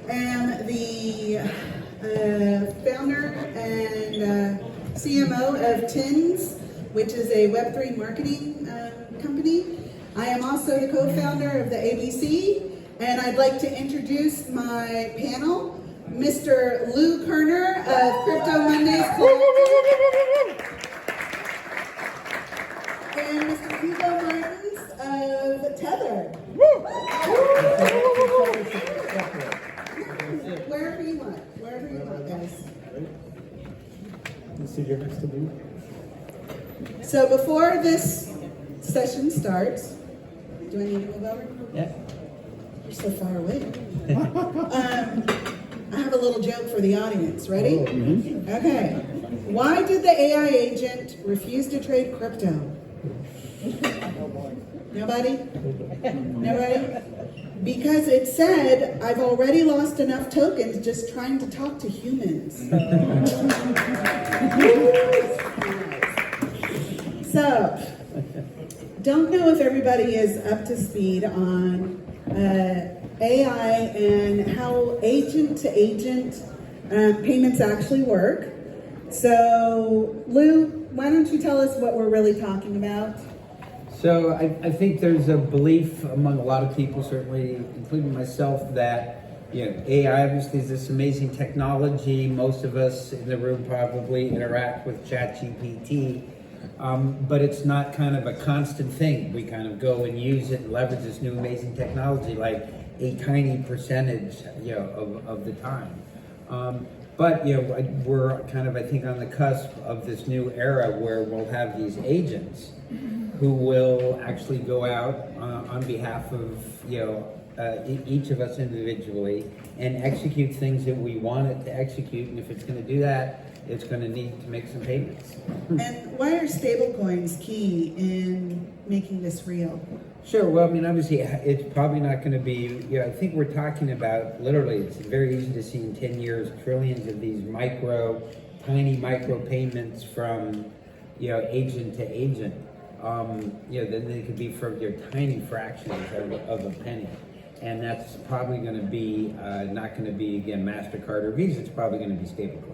am the founder and CMO of TINS, which is a Web3 marketing company. I am also the co-founder of the ABC, and I'd like to introduce my panel, Mr. Lou Kerner of CryptoMondays and Mr. Hugo Martins of Tether. Wherever you want, guys. You see your next to me. So before this session starts, do I need to move over? Yeah. You're so far away. I have a little joke for the audience. Ready? Mm-hmm. Okay. Why did the AI agent refuse to trade crypto? Nobody? Nobody? Because it said, I've already lost enough tokens just trying to talk to humans. So, don't know if everybody is up to speed on AI and how agent-to-agent payments actually work. So, Lou, why don't you tell us what we're really talking about? So I think there's a belief among a lot of people, certainly including myself, that AI obviously is this amazing technology. Most of us in the room probably interact with ChatGPT, but it's not kind of a constant thing. We kind of go and use it and leverage this new amazing technology like a tiny percentage, of the time. But we're kind of, I think, on the cusp of this new era where we'll have these agents who will actually go out on behalf of each of us individually and execute things that we want it to execute. And if it's going to do that, it's going to need to make some payments. And why are stablecoins key in making this real? Sure. Well, I mean, obviously, it's probably not going to be, I think we're talking about, literally, it's very easy to see in 10 years, trillions of these tiny micro payments from, agent to agent. Then they could be from your tiny fractions of a penny. And that's probably going to be, not going to be, again, MasterCard or Visa. It's probably going to be stablecoins.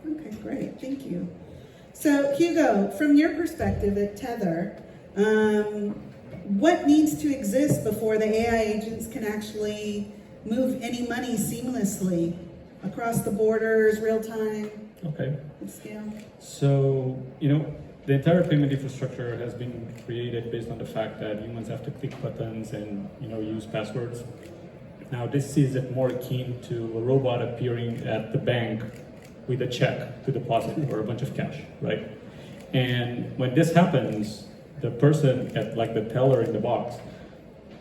Okay, great. Thank you. So, Hugo, from your perspective at Tether, what needs to exist before the AI agents can actually move any money seamlessly across the borders, real time, scale? So, the entire payment infrastructure has been created based on the fact that humans have to click buttons and, use passwords. Now, this is more akin to a robot appearing at the bank with a check to deposit or a bunch of cash, right? And when this happens, the person at the teller in the box,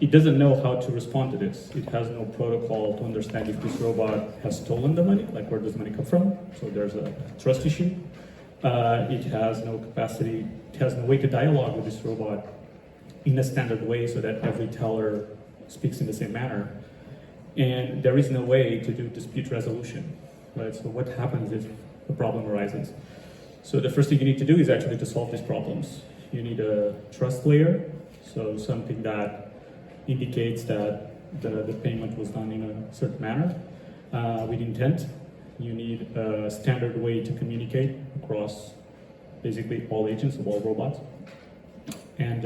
it doesn't know how to respond to this. It has no protocol to understand if this robot has stolen the money, where does money come from? So there's a trust issue. It has no capacity, it has no way to dialogue with this robot in a standard way so that every teller speaks in the same manner. And there is no way to do dispute resolution, right? So what happens if a problem arises? So the first thing you need to do is actually to solve these problems. You need a trust layer, so something that indicates that the payment was done in a certain manner with intent. You need a standard way to communicate across basically all agents of all robots. And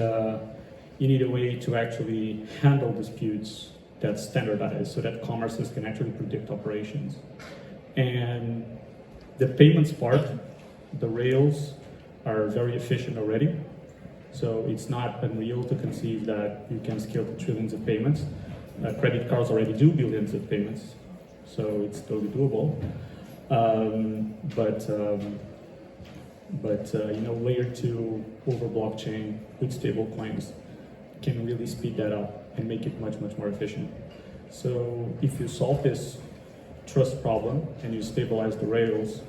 you need a way to actually handle disputes that's standardized so that commerces can actually predict operations. And the payments part, the rails are very efficient already. So it's not unreal to conceive that you can scale to trillions of payments. Credit cards already do billions of payments, so it's totally doable. Layer 2 over blockchain with stable coins can really speed that up and make it much, much more efficient. So if you solve this trust problem and you stabilize the rails,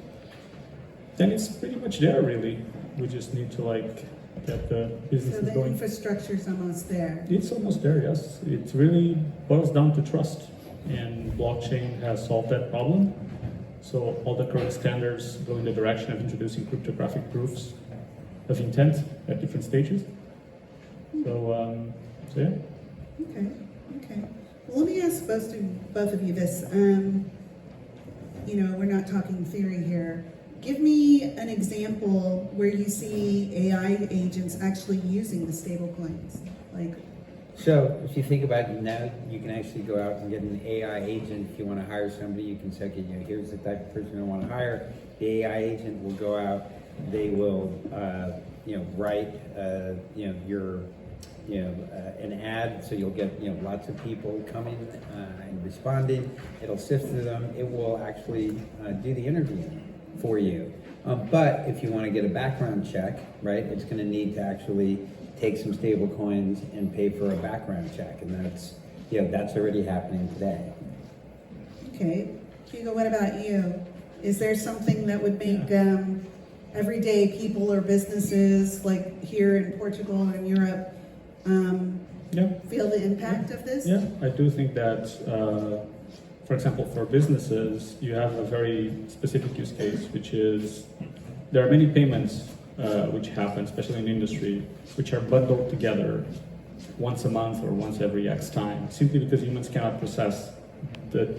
then it's pretty much there, really. We just need to get the business So the going. infrastructure's almost there. It's almost there, yes. It really boils down to trust, and blockchain has solved that problem. So all the current standards go in the direction of introducing cryptographic proofs of intent at different stages. So yeah. Okay. Well, let me ask both of you this. We're not talking theory here. Give me an example where you see AI agents actually using the stable coins. So if you think about it now, you can actually go out and get an AI agent. If you want to hire somebody, you can say, okay, here's the type of person I want to hire. The AI agent will go out. They will, write, an ad. So you'll get, lots of people coming and responding. It'll sift through them. It will actually do the interview for you. But if you want to get a background check, right, it's going to need to actually take some stable coins and pay for a background check, and that's already happening today. Okay, Hugo, what about you? Is there something that would make everyday people or businesses like here in Portugal or in Europe feel the impact of this? Yeah, I do think that, for example, for businesses, you have a very specific use case, which is there are many payments which happen, especially in industry, which are bundled together once a month or once every X time, simply because humans cannot process the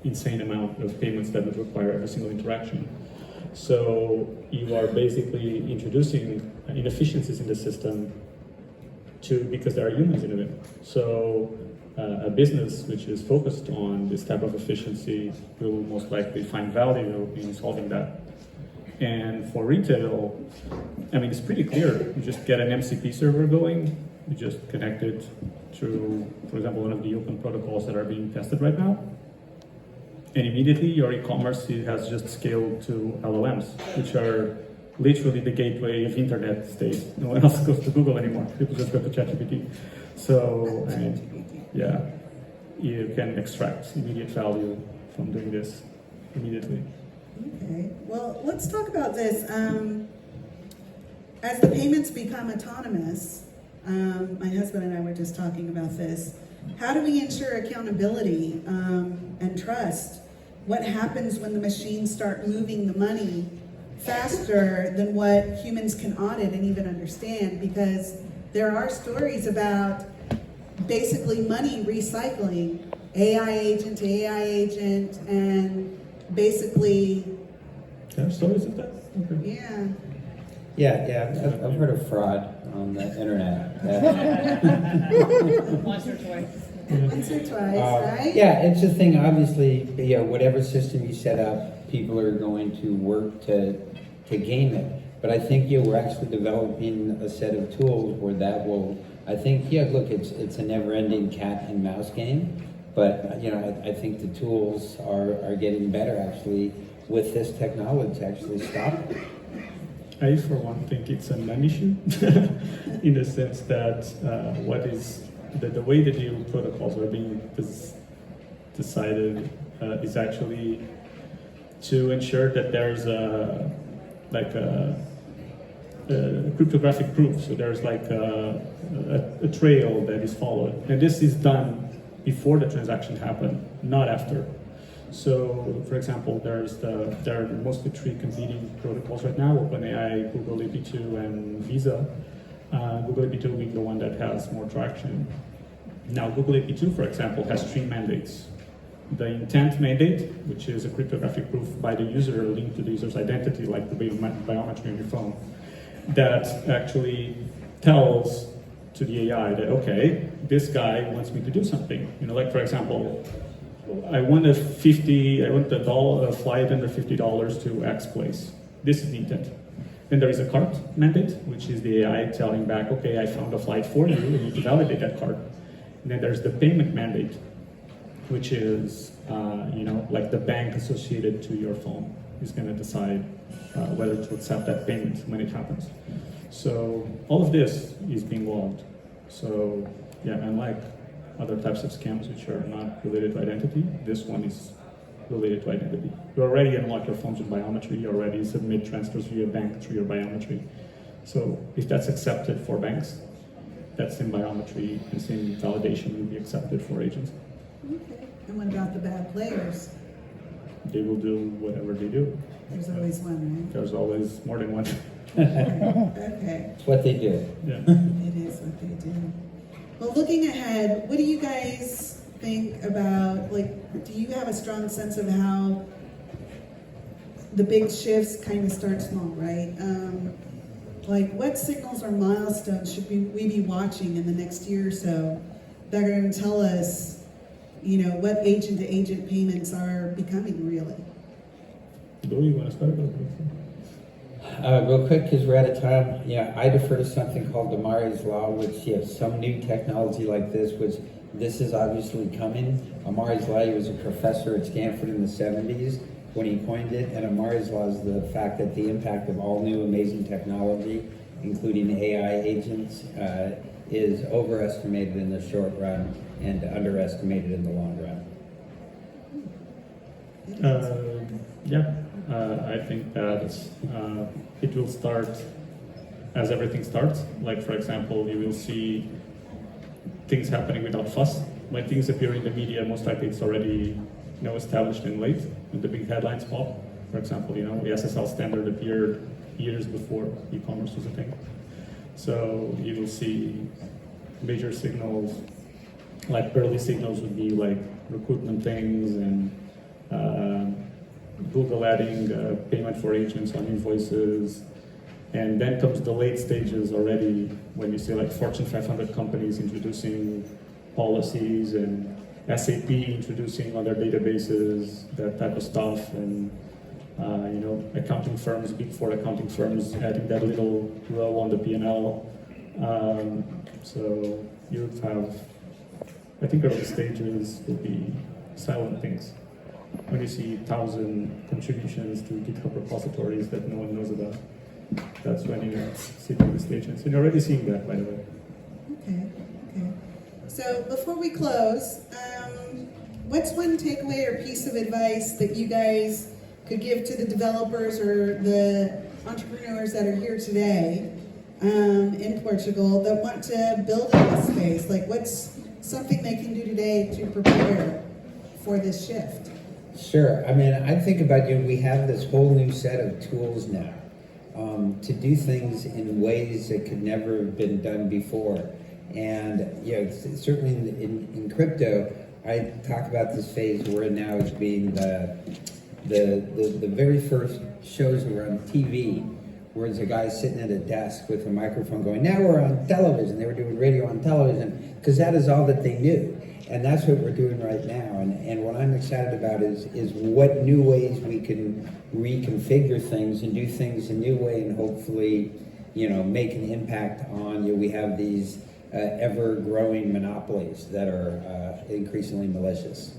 insane amount of payments that would require every single interaction. So you are basically introducing inefficiencies in the system because there are humans in it. So a business which is focused on this type of efficiency will most likely find value in solving that. And for retail, it's pretty clear. You just get an MCP server going, you just connect it through, for example, one of the open protocols that are being tested right now. And immediately your e-commerce has just scaled to LLMs, which are literally the gateway of internet these days. No one else goes to Google anymore. People just go to ChatGPT. So, you can extract immediate value from doing this immediately. Okay, well, let's talk about this. As the payments become autonomous, my husband and I were just talking about this. How do we ensure accountability and trust? What happens when the machines start moving the money faster than what humans can audit and even understand? Because there are stories about basically money recycling, AI agent to AI agent, and basically... There are stories of that? Okay. Yeah. Yeah, I've heard of fraud on the internet. Once or twice. Once or twice, right? Yeah, it's a thing, obviously, whatever system you set up, people are going to work to game it. But I think, we're actually developing a set of tools where that will, I think, look, it's a never-ending cat and mouse game. But, I think the tools are getting better, actually, with this technology to actually stop it. I, for one, think it's a non-issue in the sense that the way the new protocols are being decided is actually to ensure that there's a cryptographic proof. So there's a trail that is followed, and this is done before the transaction happened, not after. So, for example, there are mostly three competing protocols right now: OpenAI, Google AP2, and Visa. Google AP2 being the one that has more traction. Now, Google AP2, for example, has three mandates. The intent mandate, which is a cryptographic proof by the user linked to the user's identity, like the biometry on your phone, that actually tells to the AI that, okay, this guy wants me to do something. For example, I want a flight under $50 to X place. This is the intent. Then there is a cart mandate, which is the AI telling back, okay, I found a flight for you, and you need to validate that cart. And then there's the payment mandate, which is, like the bank associated to your phone is going to decide whether to accept that payment when it happens. So all of this is being logged. So unlike other types of scams which are not related to identity, this one is related to identity. You already unlock your phones with biometry, you already submit transfers via bank through your biometry. So if that's accepted for banks, that same biometry and same validation will be accepted for agents. Okay. And what about the bad players? They will do whatever they do. There's always one, right? There's always more than one. Okay. It's what they do. Yeah. It is what they do. Well, looking ahead, what do you guys think about, like, do you have a strong sense of how the big shifts kind of start small, right? Like, what signals or milestones should we be watching in the next year or so that are going to tell us, you know, what agent-to-agent payments are becoming really? Do you want to start? Real quick, because we're out of time. Yeah, I defer to something called Amari's Law, which, some new technology like this, which this is obviously coming. Amari's Law, he was a professor at Stanford in the 70s when he coined it, and Amari's Law is the fact that the impact of all new amazing technology, including AI agents, is overestimated in the short run and underestimated in the long run. I think that it will start as everything starts. Like, for example, you will see things happening without fuss. When things appear in the media, most likely it's already established and late, and the big headlines pop. For example, the SSL standard appeared years before e-commerce was a thing. So you will see major signals, like early signals would be like recruitment things and Google adding payment for agents on invoices. And then comes the late stages already when you see like Fortune 500 companies introducing policies and SAP introducing on their databases, that type of stuff, and accounting firms, big four accounting firms adding that little row on the P&L. So you have, I think early stages will be silent things. When you see 1,000 contributions to GitHub repositories that no one knows about, that's when you see the stages. And you're already seeing that, by the way. Okay. So before we close, what's one takeaway or piece of advice that you guys could give to the developers or the entrepreneurs that are here today in Portugal that want to build in this space? Like, what's something they can do today to prepare for this shift? Sure. I mean, I think about we have this whole new set of tools now to do things in ways that could never have been done before. And certainly in crypto, I talk about this phase we're in now as being the very first shows that were on TV, where there's a guy sitting at a desk with a microphone going, now we're on television. They were doing radio on television because that is all that they knew. And that's what we're doing right now. And what I'm excited about is what new ways we can reconfigure things and do things a new way and hopefully, make an impact on we have these ever-growing monopolies that are increasingly malicious.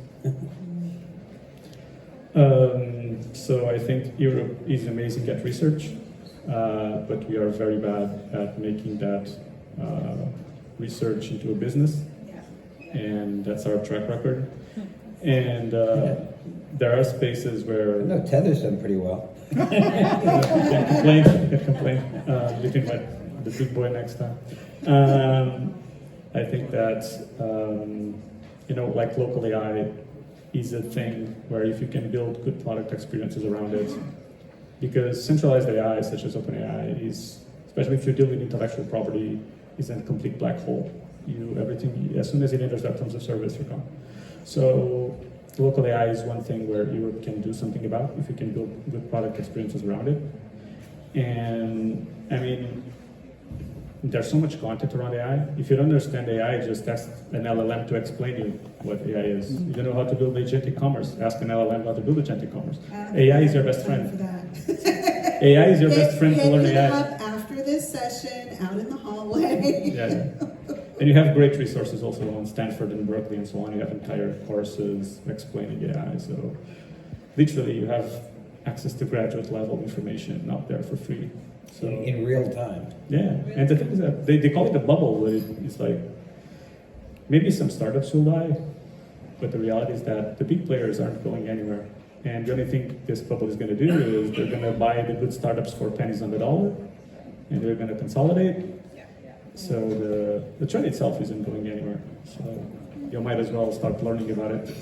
So I think Europe is amazing at research, but we are very bad at making that research into a business. And that's our track record. And there are spaces where... No, Tether's done pretty well. Can't complain. You can let the big boy next time. I think that, like local AI is a thing where if you can build good product experiences around it, because centralized AI, such as OpenAI, is, especially if you deal with intellectual property, is a complete black hole. Everything, as soon as it enters that terms of service, you're gone. So local AI is one thing where Europe can do something about if you can build good product experiences around it. And I mean, there's so much content around AI. If you don't understand AI, just ask an LLM to explain you what AI is. You don't know how to build agentic commerce, ask an LLM how to build agentic commerce. AI is your best friend. AI is your best friend to learn AI. Up after this session, out in the hallway. Yeah. And you have great resources also on Stanford and Berkeley and so on. You have entire courses explaining AI. So literally you have access to graduate level information out there for free. So in real time. Yeah. And the thing is that they call it a bubble, but it's like maybe some startups will die, but the reality is that the big players aren't going anywhere. And the only thing this bubble is going to do is they're going to buy the good startups for pennies on the dollar, and they're going to consolidate. So the trend itself isn't going anywhere. So you might as well start learning about it.